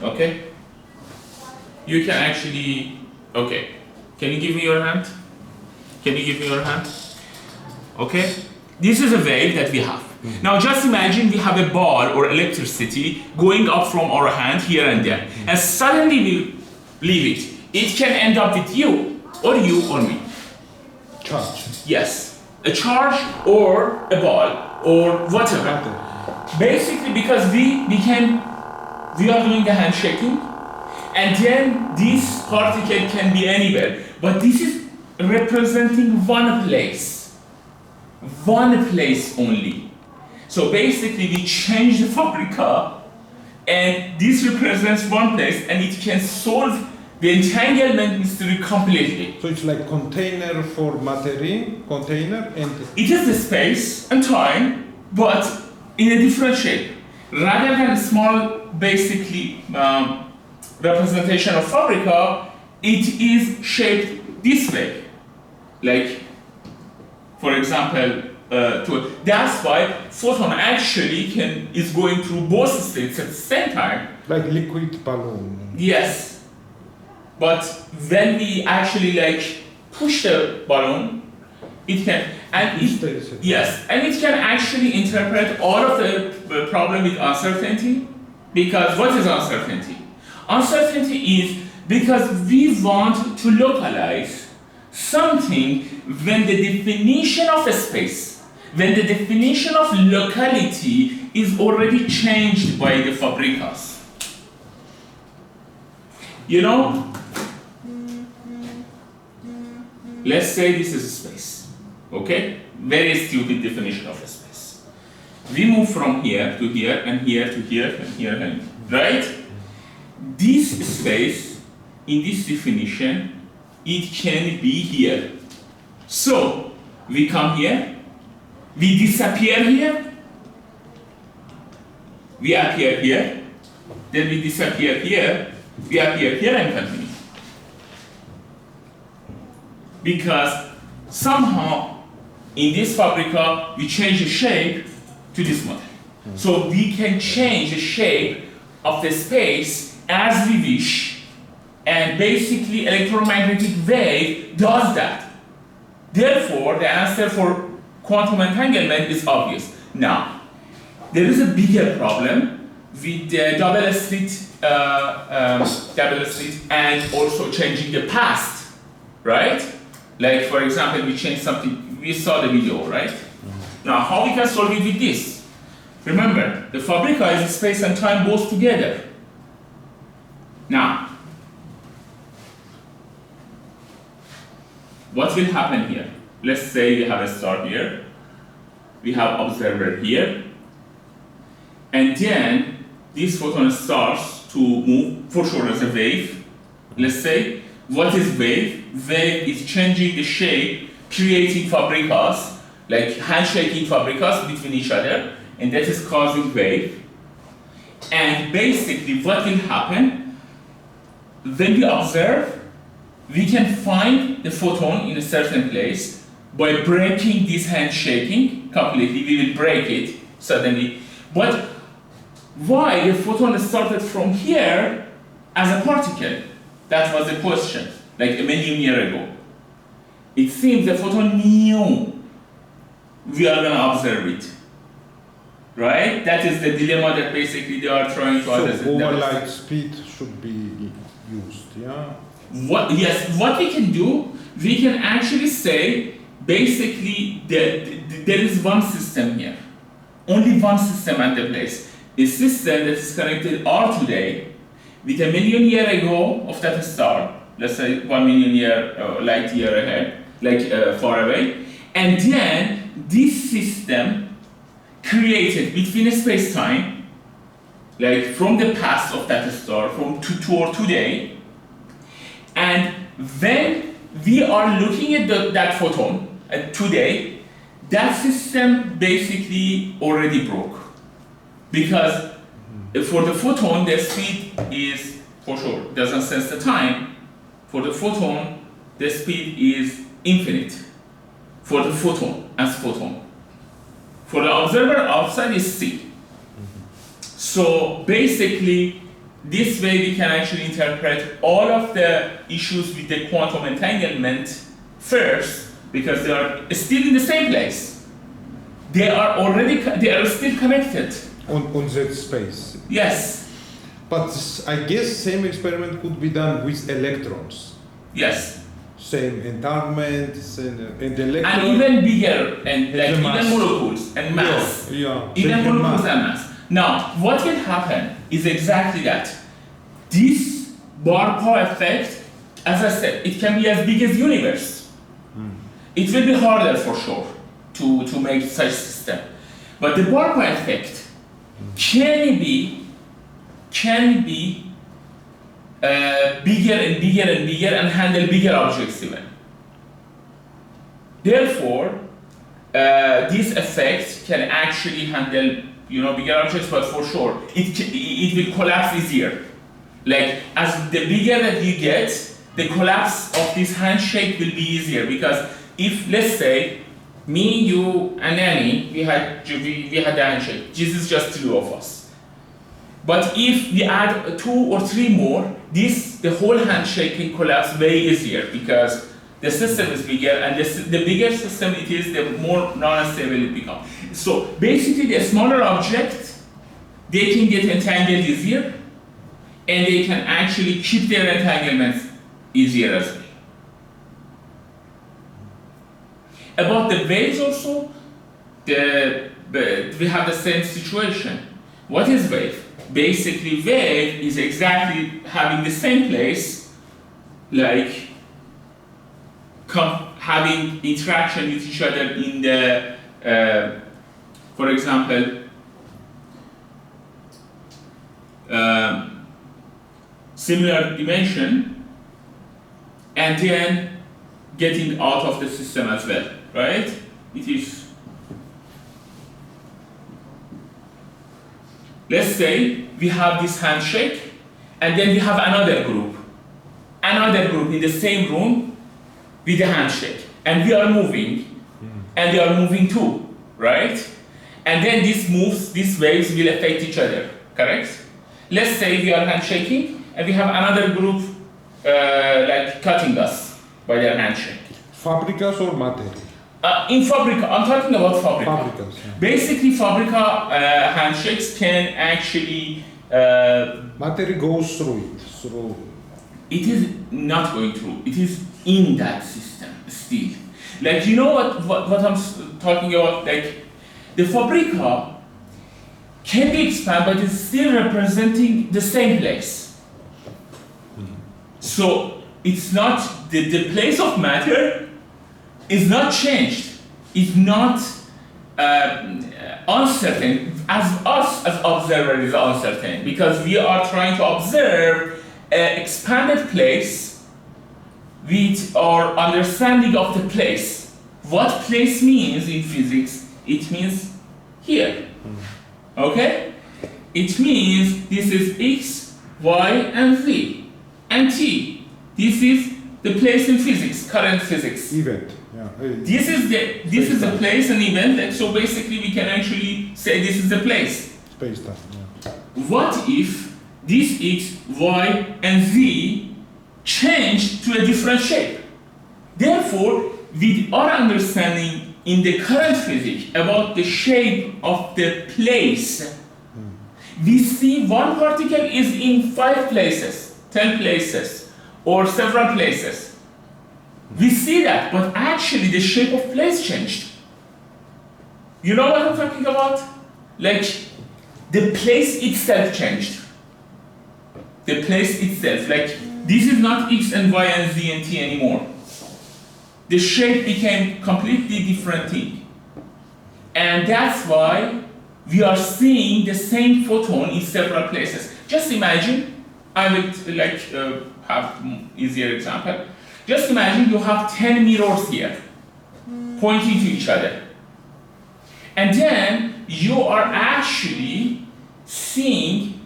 Okay? You can actually, okay. Can you give me your hand? Can you give me your hand? Okay? This is a wave that we have. Now just imagine we have a ball or electricity going up from our hand here and there. And suddenly we leave it. It can end up with you or me. Charge. Yes. A charge or a ball or whatever. Basically because we are doing the handshaking, and then this particle can be anywhere. But this is representing one place only. So basically we change the fabrica, and this represents one place, and it can solve the entanglement mystery completely. So it's like container for matter, container and... It is the space and time, but in a different shape. Rather than a small, basically, representation of fabrica, it is shaped this way. Like, for example, that's why photon actually is going through both states at the same time. Like liquid balloon. Yes. But when we actually push the balloon, it can, and it can actually interpret all of the problem with uncertainty. Because what is uncertainty? Uncertainty is because we want to localize something when the definition of a space, when the definition of locality is already changed by the fabricas. You know, let's say this is a space, okay? Very stupid definition of a space. We move from here to here and here to here and here and here, right? This space, in this definition, it can be here. So, we come here, we disappear here, we appear here, then we disappear here, we appear here and continue. Because somehow, in this fabrica, we change the shape to this model. So we can change the shape of the space as we wish, and basically electromagnetic wave does that. Therefore, the answer for quantum entanglement is obvious. Now, there is a bigger problem with the double slit and also changing the past, right? Like, for example, we change something, we saw the video, right? Now, how we can solve it with this? Remember, the fabrica is space and time both together. Now, what will happen here? Let's say we have a star here, we have observer here, and then this photon starts to move, for sure as a wave. Let's say, what is wave? Wave is changing the shape, creating fabricas, like handshaking fabricas between each other, and that is causing wave. And basically what will happen, when we observe, we can find the photon in a certain place by breaking this handshaking completely. We will break it suddenly. But why the photon started from here as a particle? That was the question, like a million years ago. It seems the photon knew we are gonna observe it. Right? That is the dilemma that basically they are trying to understand. So light speed should be used, yeah? What we can do, we can actually say, basically, there is one system here. Only one system at the place. A system that is connected R today with a million year ago of that star, let's say 1 million light year ahead, far away, and then this system created between space-time, like from the past of that star, from to today, and when we are looking at that photon today, that system basically already broke. Because for the photon, the speed is, for sure, doesn't sense the time. For the photon, the speed is infinite. For the photon, as photon. For the observer outside is c. So basically, this way we can actually interpret all of the issues with the quantum entanglement first, because they are still in the same place. They are still connected. On that space. Yes. But I guess same experiment could be done with electrons. Yes. Same entanglement, and electrons. And even bigger, and like even mass. molecules and mass. Yeah. Even Same molecules mass. and mass. Now, what will happen is exactly that. This Barkov effect, as I said, it can be as big as universe. It will be harder for sure to make such system. But the Barkov effect can be bigger and bigger and bigger and handle bigger objects even. Therefore, this effect can actually handle bigger objects, but for sure it will collapse easier. Like as the bigger that you get, the collapse of this handshake will be easier, because if, let's say, me, you, and Annie, we had the handshake. This is just two of us. But if we add 2 or 3 more, the whole handshake can collapse way easier, because the system is bigger, and the bigger system it is, the more non-stable it becomes. So basically, the smaller object, they can get entangled easier, and they can actually keep their entanglements easier as well. About the waves also, we have the same situation. What is wave? Basically, wave is exactly having the same place, like having interaction with each other in the, for example, similar dimension, and then getting out of the system as well, right? It is, let's say we have this handshake, and then we have another group in the same room with the handshake, and we are moving, and they are moving too, right? And then these waves will affect each other, correct? Let's say we are handshaking, and we have another group like cutting us by their handshake. Fabricas or matter? In Fabrica, I'm talking about Fabrica. Fabricas, yeah. Basically, Fabrica handshakes can actually... matter goes through it. It is not going through. It is in that system still. Like, you know what I'm talking about? Like, the Fabrica can be expanded, but it's still representing the same place. So it's not, the place of matter is not changed. It's not uncertain. As us as observer is uncertain, because we are trying to observe an expanded place with our understanding of the place. What place means in physics? It means here. Okay? It means this is x, y, and z, and t. This is the place in physics, current physics. Event. Yeah. This is the place and event, and so basically we can actually say this is the place. Space-time, yeah. What if this x, y, and z changed to a different shape? Therefore, with our understanding in the current physics about the shape of the place, we see one particle is in 5 places, 10 places, or several places. We see that, but actually the shape of place changed. You know what I'm talking about? Like, the place itself changed. The place itself, like, this is not x and y and z and t anymore. The shape became completely different thing. And that's why we are seeing the same photon in several places. Just imagine, I would like have easier example. Just imagine you have 10 mirrors here, pointing to each other. And then you are actually seeing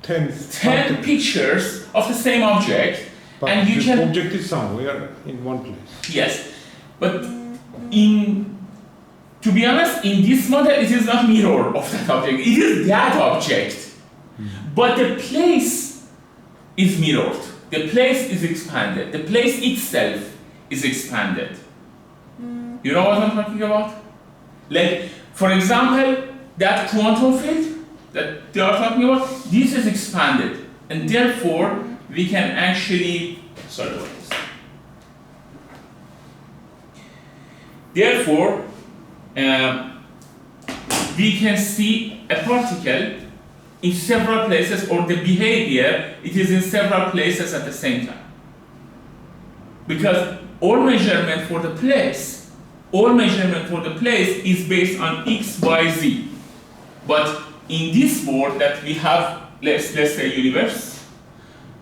10 pictures of the same object. But and you the object is somewhere in one place. Yes, but to be honest, in this model, it is not mirror of that object. It is that object. But the place is mirrored. The place is expanded. The place itself is expanded. You know what I'm talking about? Like, for example, that quantum field that they are talking about, this is expanded. And therefore, we can actually, sorry about this. Therefore, we can see a particle in several places, or the behavior, it is in several places at the same time. Because all measurement for the place is based on x, y, z. But in this world that we have, let's say universe,